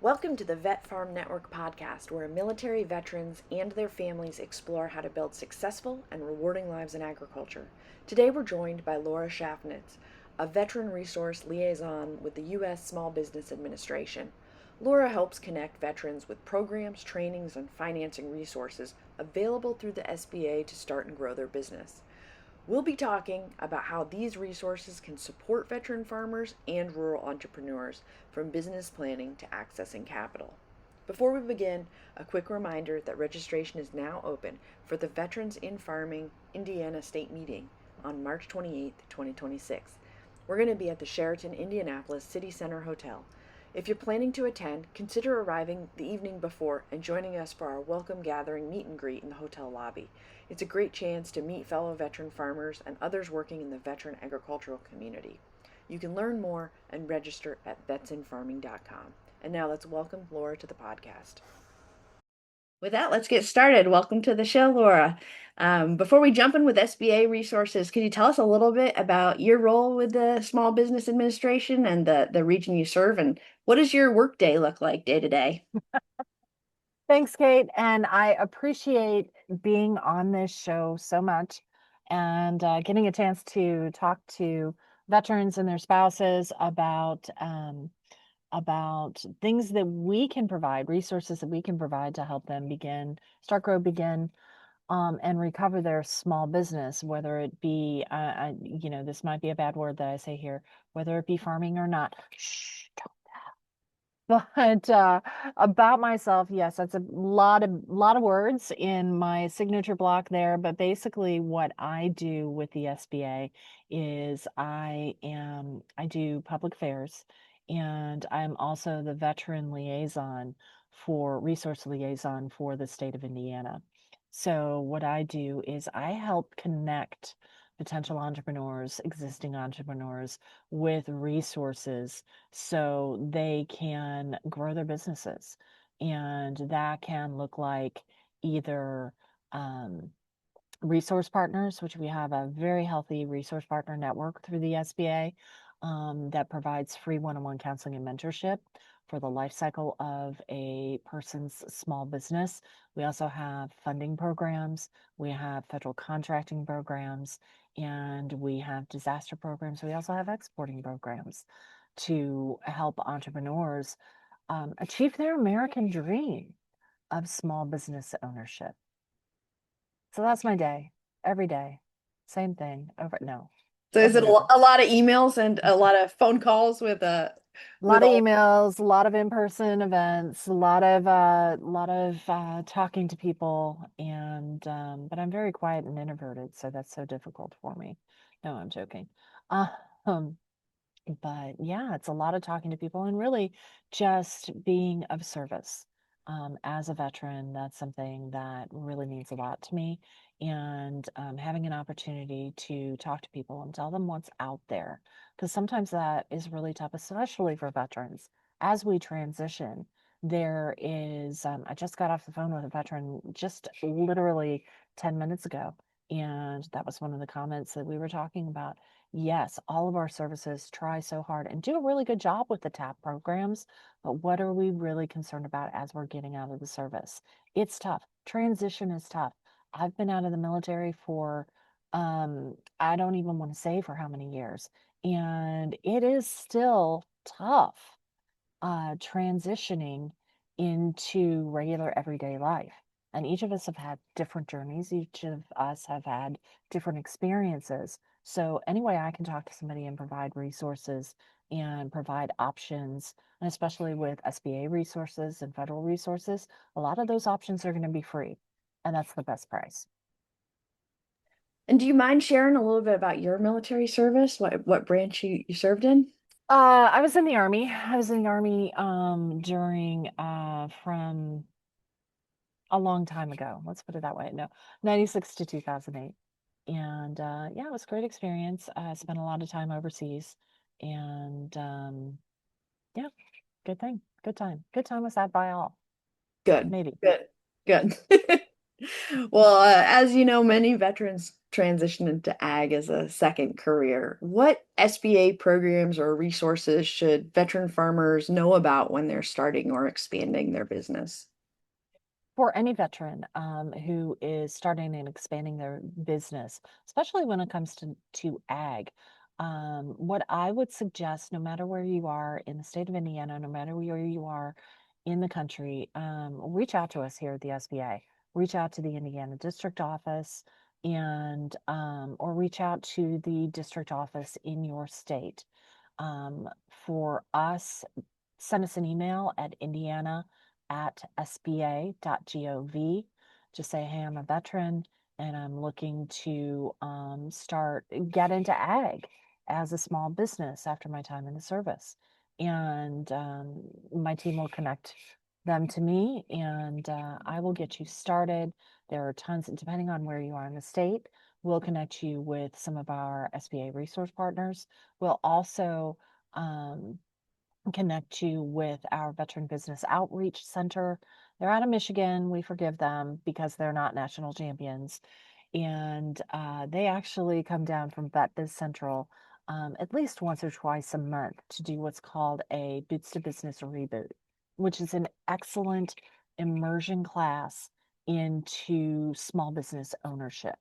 Welcome to the VetFarm Network Podcast, where military veterans and their families explore how to build successful and rewarding lives in agriculture. Today we're joined by Laura Schafsnitz, a veteran resource liaison with the U.S. Small Business Administration. Laura helps connect veterans with programs, trainings, and financing resources available through the SBA to start and grow their business. We'll be talking about how these resources can support veteran farmers and rural entrepreneurs, from business planning to accessing capital. Before we begin, a quick reminder that registration is now open for the Veterans in Farming Indiana State Meeting on March 28, 2026. We're going to be at the Sheraton Indianapolis City Center Hotel. If you're planning to attend, consider arriving the evening before and joining us for our welcome gathering meet and greet in the hotel lobby. It's a great chance to meet fellow veteran farmers and others working in the veteran agricultural community. You can learn more and register at vetsinfarming.com. And now let's welcome Laura to the podcast. With that, let's get started. Welcome to the show, Laura. Before we jump in with SBA resources, can you tell us a little bit about your role with the Small Business Administration and the region you serve, and what does your workday look like day to day? Thanks, Kate. And I appreciate being on this show so much and getting a chance to talk to veterans and their spouses about things that we can provide, resources that we can provide to help them start, grow, begin, and recover their small business, whether it be, this might be a bad word that I say here, whether it be farming or not. Shh, don't. But about myself, yes, that's a lot of words in my signature block there. But basically, what I do with the SBA is I do public affairs, and I'm also the resource liaison for the state of Indiana. So what I do is I help connect potential entrepreneurs, existing entrepreneurs, with resources so they can grow their businesses. And that can look like either resource partners, which we have a very healthy resource partner network through the SBA that provides free one-on-one counseling and mentorship for the life cycle of a person's small business. We also have funding programs, we have federal contracting programs, and we have disaster programs. We also have exporting programs to help entrepreneurs achieve their American dream of small business ownership. So that's my day, every day. Same thing over. No, So is over it and over. a lot of emails and a lot of phone calls with A lot of emails, a lot of in-person events, a lot of talking to people, and but I'm very quiet and introverted, so that's so difficult for me. No, I'm joking. Um, but yeah, it's a lot of talking to people and really just being of service. As a veteran, that's something that really means a lot to me. And having an opportunity to talk to people and tell them what's out there, because sometimes that is really tough, especially for veterans. As we transition, I just got off the phone with a veteran just literally 10 minutes ago. And that was one of the comments that we were talking about. Yes, all of our services try so hard and do a really good job with the TAP programs, but what are we really concerned about as we're getting out of the service? It's tough. Transition is tough. I've been out of the military for, I don't even want to say for how many years, and it is still tough transitioning into regular everyday life. And each of us have had different journeys. Each of us have had different experiences. So, any way I can talk to somebody and provide resources and provide options, and especially with SBA resources and federal resources, a lot of those options are going to be free. And that's the best price. And do you mind sharing a little bit about your military service? What branch you served in? I was in the Army. I was in the Army during from a long time ago. Let's put it that way. No, 96 to 2008. And yeah, it was a great experience. I spent a lot of time overseas. And yeah, good thing. Good time. Good time was had by all. Good, Maybe. good, good. Well, as you know, many veterans transition into ag as a second career. What SBA programs or resources should veteran farmers know about when they're starting or expanding their business? For any veteran who is starting and expanding their business, especially when it comes to ag, what I would suggest, no matter where you are in the state of Indiana, no matter where you are in the country, reach out to us here at the SBA. Reach out to the Indiana district office and or reach out to the district office in your state. For us, send us an email at indiana@sba.gov. Just say, hey, I'm a veteran and I'm looking to get into ag as a small business after my time in the service. And my team will connect them to me and I will get you started. There are tons, depending on where you are in the state, we'll connect you with some of our SBA resource partners. We'll also um, connect you with our Veteran Business Outreach Center. They're out of Michigan. We forgive them because they're not national champions. And they actually come down from Vet Biz Central at least once or twice a month to do what's called a Boots to Business Reboot, which is an excellent immersion class into small business ownership.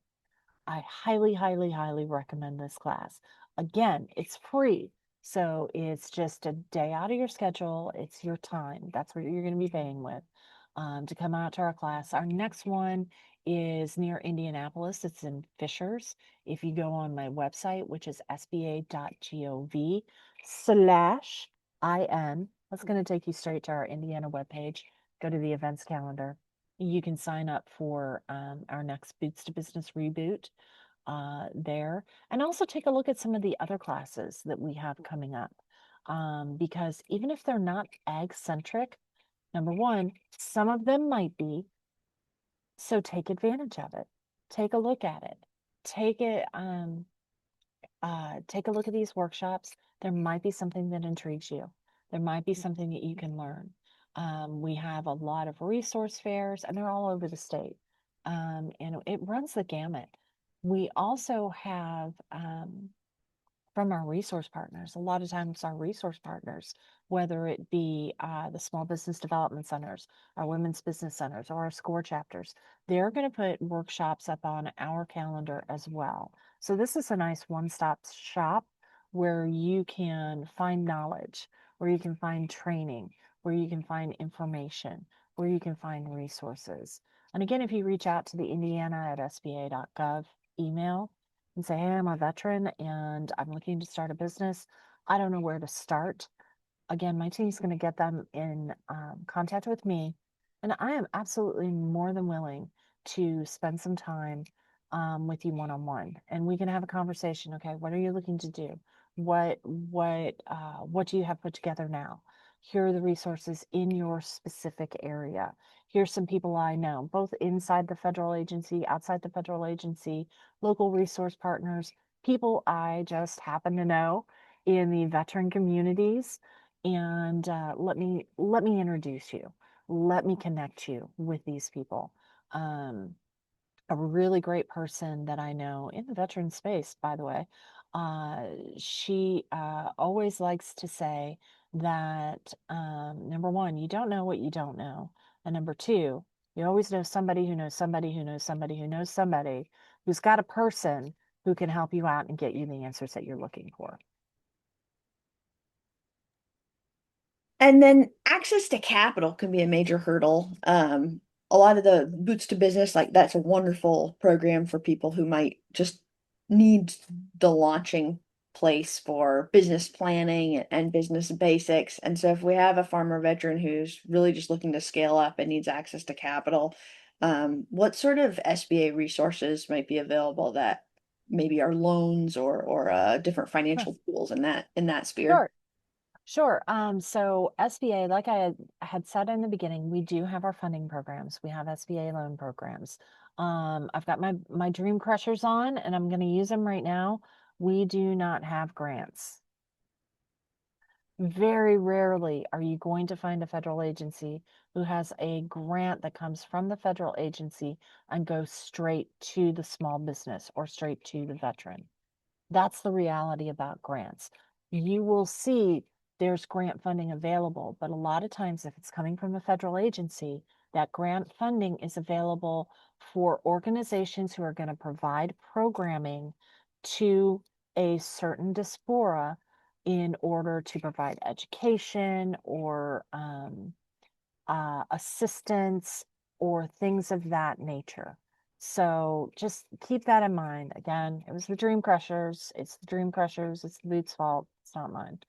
I highly, highly, highly recommend this class. Again, it's free. So it's just a day out of your schedule. It's your time. That's what you're going to be paying with to come out to our class. Our next one is near Indianapolis. It's in Fishers. If you go on my website, which is sba.gov/IN, that's going to take you straight to our Indiana webpage. Go to the events calendar. You can sign up for our next Boots to Business Reboot there. And also take a look at some of the other classes that we have coming up. Because even if they're not ag centric, number one, some of them might be. So take advantage of it. Take a look at it. Take it, take a look at these workshops. There might be something that intrigues you. There might be something that you can learn. We have a lot of resource fairs, and they're all over the state. And it runs the gamut. We also have from our resource partners. A lot of times, our resource partners, whether it be the small business development centers, our women's business centers, or our SCORE chapters, they're going to put workshops up on our calendar as well. So, this is a nice one stop shop where you can find knowledge, where you can find training, where you can find information, where you can find resources. And again, if you reach out to the Indiana@sba.gov email, and say, hey, I'm a veteran and I'm looking to start a business. I don't know where to start. Again, my team's going to get them in contact with me. And I am absolutely more than willing to spend some time with you one on one. And we can have a conversation. Okay, what are you looking to do? What do you have put together now? Here are the resources in your specific area. Here's some people I know, both inside the federal agency, outside the federal agency, local resource partners, people I just happen to know in the veteran communities. And let me introduce you. Let me connect you with these people. A really great person that I know in the veteran space, by the way, she always likes to say that number one, you don't know what you don't know. And number two, you always know somebody who knows somebody who knows somebody who knows somebody who's got a person who can help you out and get you the answers that you're looking for. And then access to capital can be a major hurdle. A lot of the Boots to Business, like that's a wonderful program for people who might just need the launching place for business planning and business basics. And so if we have a farmer veteran who's really just looking to scale up and needs access to capital, what sort of SBA resources might be available that maybe are loans or different Sure. financial tools in that sphere? Sure. Sure. So SBA, like I had said in the beginning, we do have our funding programs. We have SBA loan programs. I've got my Dream Crushers on, and I'm going to use them right now. We do not have grants. Very rarely are you going to find a federal agency who has a grant that comes from the federal agency and goes straight to the small business or straight to the veteran. That's the reality about grants. You will see there's grant funding available, but a lot of times if it's coming from a federal agency, that grant funding is available for organizations who are going to provide programming to a certain diaspora in order to provide education or assistance or things of that nature. So just keep that in mind. Again, it was the Dream Crushers. It's the Dream Crushers. It's the Boots' fault. It's not mine.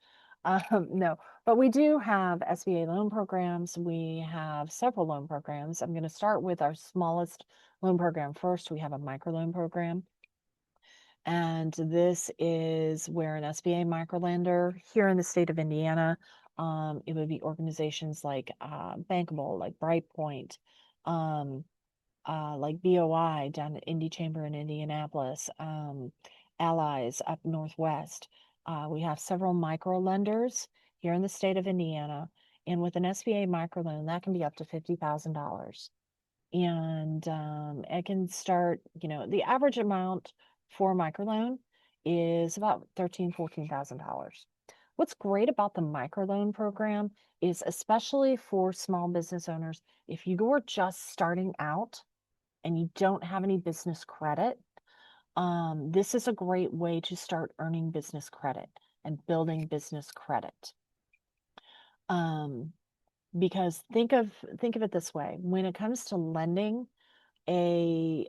No, but we do have SBA loan programs. We have several loan programs. I'm going to start with our smallest loan program first. We have a microloan program. And this is where an SBA microlender here in the state of Indiana, it would be organizations like Bankable, like Brightpoint, um, like BOI down at Indy Chamber in Indianapolis, Allies up Northwest. We have several micro lenders here in the state of Indiana. And with an SBA microloan, that can be up to $50,000. And it can start, the average amount for a microloan is about $14,000. What's great about the microloan program is, especially for small business owners, if you are just starting out and you don't have any business credit, this is a great way to start earning business credit and building business credit. Because think of it this way: when it comes to lending, a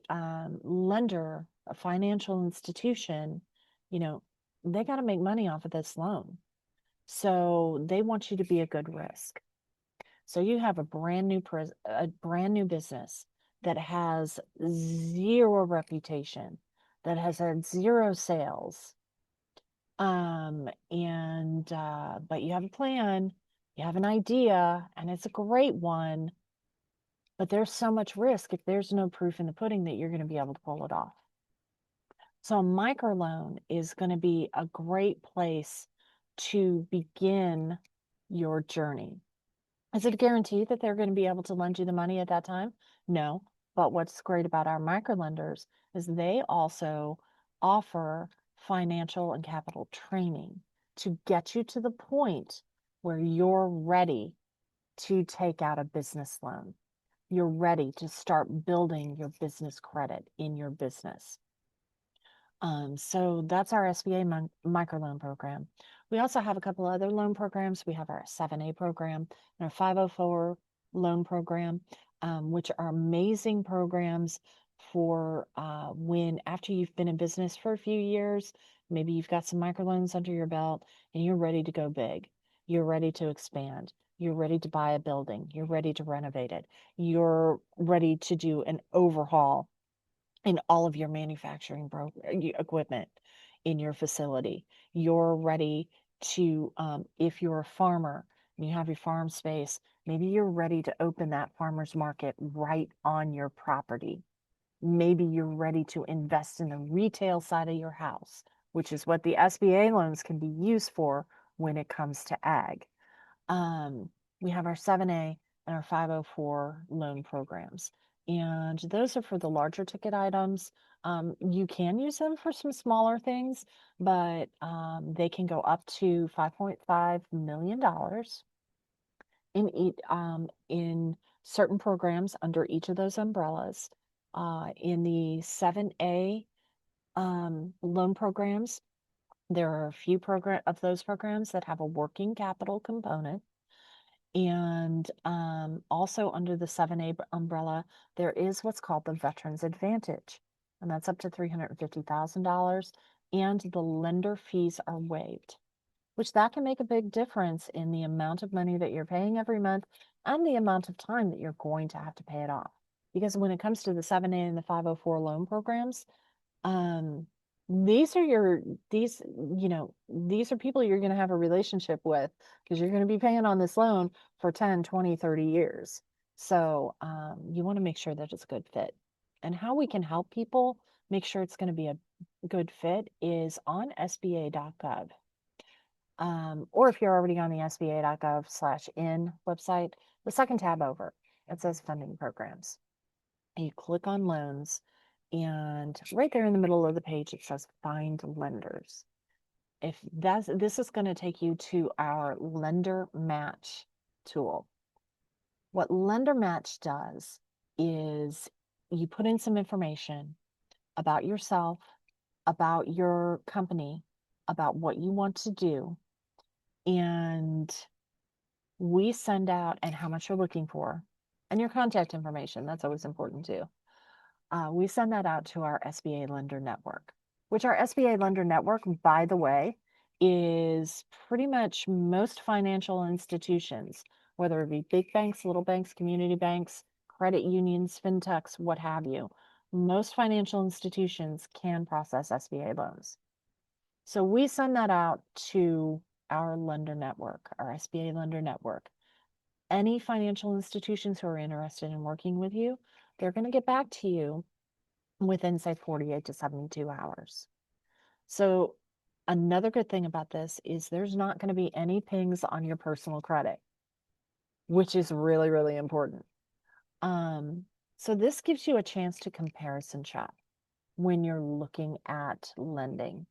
lender, a financial institution, they got to make money off of this loan. So they want you to be a good risk. So you have a brand new business that has zero reputation, that has had zero sales. But you have a plan, you have an idea, and it's a great one. But there's so much risk if there's no proof in the pudding that you're going to be able to pull it off. So a microloan is going to be a great place to begin your journey. Is it a guarantee that they're going to be able to lend you the money at that time? No. But what's great about our microlenders is they also offer financial and capital training to get you to the point where you're ready to take out a business loan. You're ready to start building your business credit in your business. So that's our SBA microloan program. We also have a couple other loan programs. We have our 7A program and our 504 loan program, which are amazing programs for when, after you've been in business for a few years, maybe you've got some microloans under your belt and you're ready to go big. You're ready to expand. You're ready to buy a building. You're ready to renovate it. You're ready to do an overhaul in all of your manufacturing equipment in your facility. You're ready to, if you're a farmer and you have your farm space, maybe you're ready to open that farmer's market right on your property. Maybe you're ready to invest in the retail side of your house, which is what the SBA loans can be used for when it comes to ag. We have our 7A and our 504 loan programs. And those are for the larger ticket items. You can use them for some smaller things, but they can go up to $5.5 million in certain programs under each of those umbrellas. In the 7A loan programs, there are a few of those programs that have a working capital component. And also under the 7A umbrella, there is what's called the Veterans Advantage, and that's up to $350,000, and the lender fees are waived, which that can make a big difference in the amount of money that you're paying every month and the amount of time that you're going to have to pay it off. Because when it comes to the 7A and the 504 loan programs, these are people you're going to have a relationship with, because you're going to be paying on this loan for 10, 20, 30 years. So you want to make sure that it's a good fit. And how we can help people make sure it's going to be a good fit is on SBA.gov. Or if you're already on the SBA.gov/in website, the second tab over, it says funding programs. You click on loans, and right there in the middle of the page, it says find lenders. This is going to take you to our lender match tool. What lender match does is you put in some information about yourself, about your company, about what you want to do, and we send out, and how much you're looking for, and your contact information. That's always important too. We send that out to our SBA lender network, which our SBA lender network, by the way, is pretty much most financial institutions, whether it be big banks, little banks, community banks, credit unions, fintechs, what have you. Most financial institutions can process SBA loans. So we send that out to our lender network, our SBA lender network. Any financial institutions who are interested in working with you, they're going to get back to you within, say, 48 to 72 hours. So another good thing about this is there's not going to be any pings on your personal credit, which is really, really important. So this gives you a chance to comparison shop when you're looking at lending.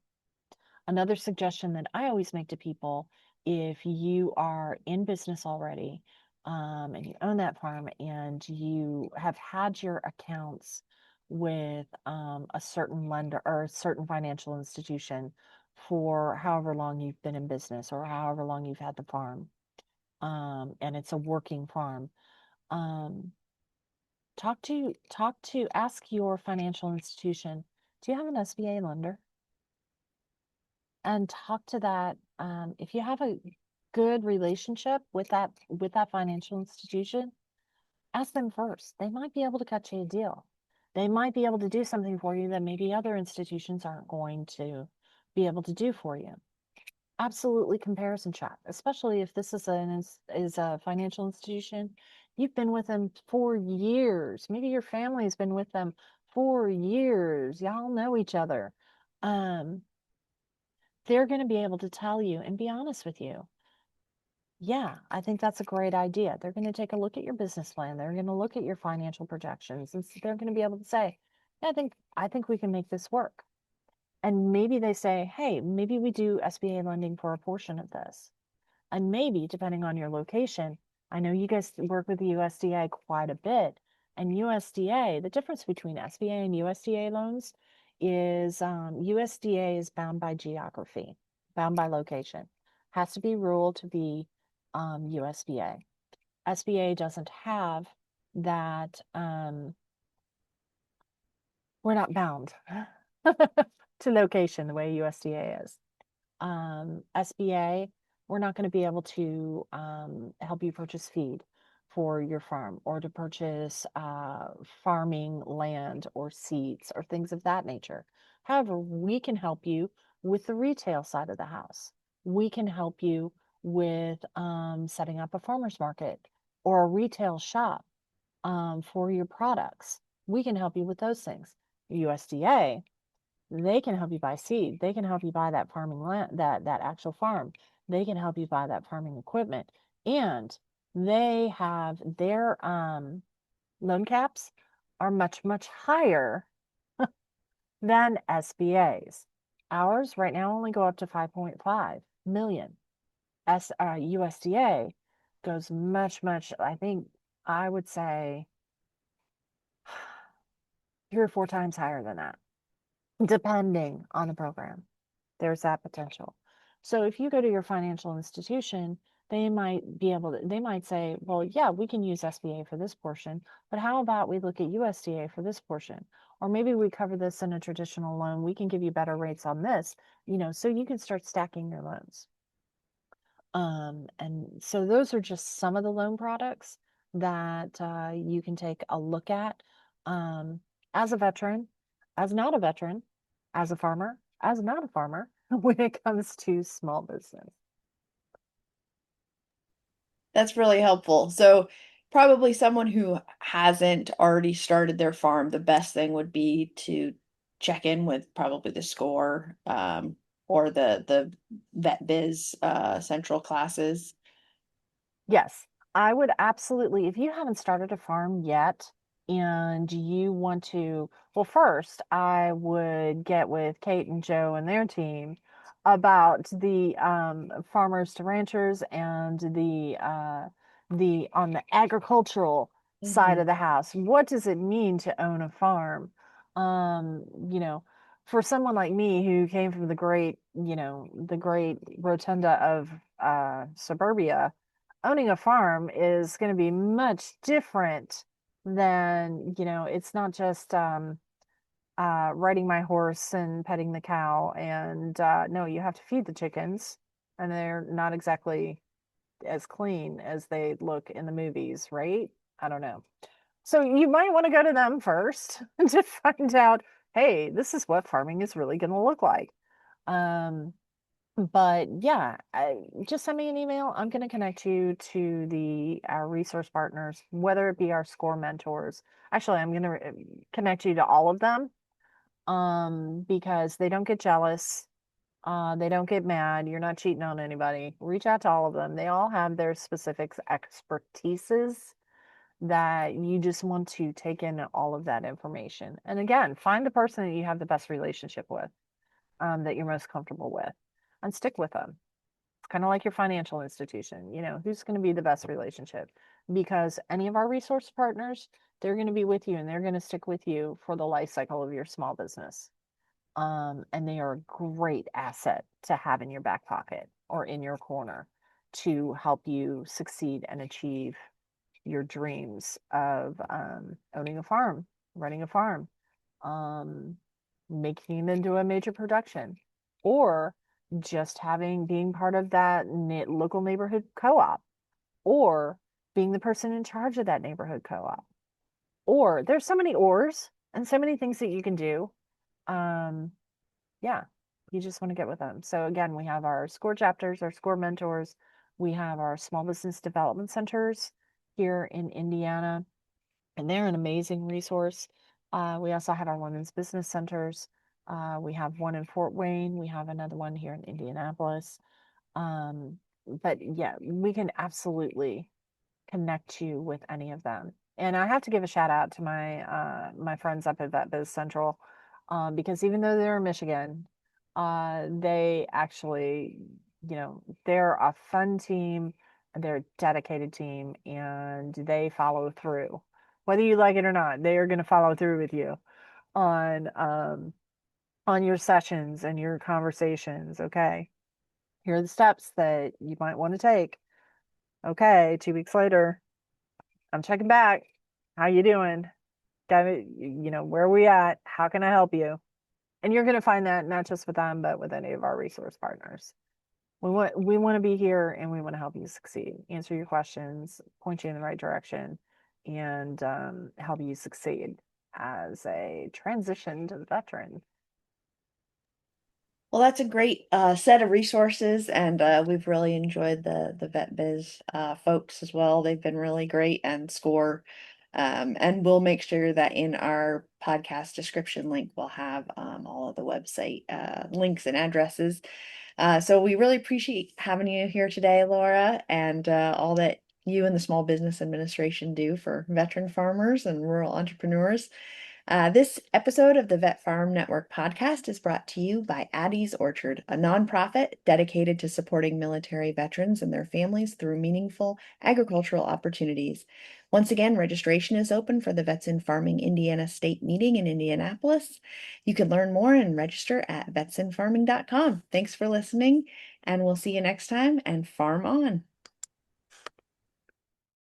Another suggestion that I always make to people, if you are in business already, and you own that farm and you have had your accounts with a certain lender or a certain financial institution for however long you've been in business or however long you've had the farm, and it's a working farm, um, ask your financial institution, do you have an SBA lender? And talk to that. If you have a good relationship with that financial institution, ask them first. They might be able to cut you a deal. They might be able to do something for you that maybe other institutions aren't going to be able to do for you. Absolutely comparison shop, especially if this is a financial institution. You've been with them for years. Maybe your family's been with them for years. Y'all know each other. They're going to be able to tell you and be honest with you. Yeah, I think that's a great idea. They're going to take a look at your business plan. They're going to look at your financial projections, and they're going to be able to say, yeah, I think we can make this work. And maybe they say, hey, maybe we do SBA lending for a portion of this. And maybe, depending on your location, I know you guys work with the USDA quite a bit. And USDA, the difference between SBA and USDA loans is USDA is bound by geography, bound by location. Has to be rural to be USDA. SBA doesn't have that. We're not bound to location the way USDA is. SBA, we're not going to be able to help you purchase feed for your farm or to purchase farming land or seeds or things of that nature. However, we can help you with the retail side of the house. We can help you with setting up a farmer's market or a retail shop for your products. We can help you with those things. USDA, they can help you buy seed. They can help you buy that farming land, that actual farm. They can help you buy that farming equipment. And they have their loan caps are much, much higher than SBA's. Ours right now only go up to 5.5 million. USDA goes much, much, I think I would say 3 or 4 times higher than that, depending on the program. There's that potential. So if you go to your financial institution, they might say, well, yeah, we can use SBA for this portion, but how about we look at USDA for this portion? Or maybe we cover this in a traditional loan. We can give you better rates on this, so you can start stacking your loans. And so those are just some of the loan products that you can take a look at as a veteran, as not a veteran, as a farmer, as not a farmer, when it comes to small business. That's really helpful. So probably someone who hasn't already started their farm, the best thing would be to check in with probably the score, or the Vet Biz Central classes? Yes, I would absolutely, if you haven't started a farm yet and you want to, well, first, I would get with Kate and Joe and their team about the farmers to ranchers and the on the agricultural side Mm-hmm. of the house. What does it mean to own a farm? You know, for someone like me who came from the great, the great rotunda of suburbia, owning a farm is going to be much different than, it's not just riding my horse and petting the cow. And no, you have to feed the chickens, and they're not exactly as clean as they look in the movies, right? I don't know. So you might want to go to them first to find out, hey, this is what farming is really going to look like. But yeah, just send me an email. I'm going to connect you to our resource partners, whether it be our SCORE mentors. Actually, I'm going to connect you to all of them, because they don't get jealous. They don't get mad. You're not cheating on anybody. Reach out to all of them. They all have their specific expertises that you just want to take in all of that information. And again, find the person that you have the best relationship with, that you're most comfortable with, and stick with them. It's kind of like your financial institution. Who's going to be the best relationship? Because any of our resource partners, they're going to be with you and they're going to stick with you for the life cycle of your small business. And they are a great asset to have in your back pocket or in your corner to help you succeed and achieve your dreams of owning a farm, running a farm, um, making it into a major production, or just being part of that local neighborhood co-op, or being the person in charge of that neighborhood co-op. Or there's so many ors and so many things that you can do. Um, yeah, you just want to get with them. So again, we have our SCORE chapters, our SCORE mentors. We have our small business development centers here in Indiana, and they're an amazing resource. We also have our women's business centers. We have one in Fort Wayne. We have another one here in Indianapolis. Um, but yeah, we can absolutely connect you with any of them. And I have to give a shout out to my friends up at Vet Biz Central, because even though they're in Michigan, they actually, they're a fun team, they're a dedicated team, and they follow through. Whether you like it or not, they are going to follow through with you on on your sessions and your conversations. Okay, here are the steps that you might want to take. Okay, 2 weeks later, I'm checking back. How you doing? Got it, where are we at? How can I help you? And you're going to find that not just with them, but with any of our resource partners. We want to be here and we want to help you succeed, answer your questions, point you in the right direction, and help you succeed as a transitioned veteran. Well, that's a great set of resources, and we've really enjoyed the Vet Biz folks as well. They've been really great, and SCORE. And we'll make sure that in our podcast description link, we'll have all of the website links and addresses. So we really appreciate having you here today, Laura, and all that you and the Small Business Administration do for veteran farmers and rural entrepreneurs. This episode of the VetFarm Network podcast is brought to you by Addie's Orchard, a nonprofit dedicated to supporting military veterans and their families through meaningful agricultural opportunities. Once again, registration is open for the Vets in Farming Indiana State Meeting in Indianapolis. You can learn more and register at vetsinfarming.com. Thanks for listening, and we'll see you next time, and farm on.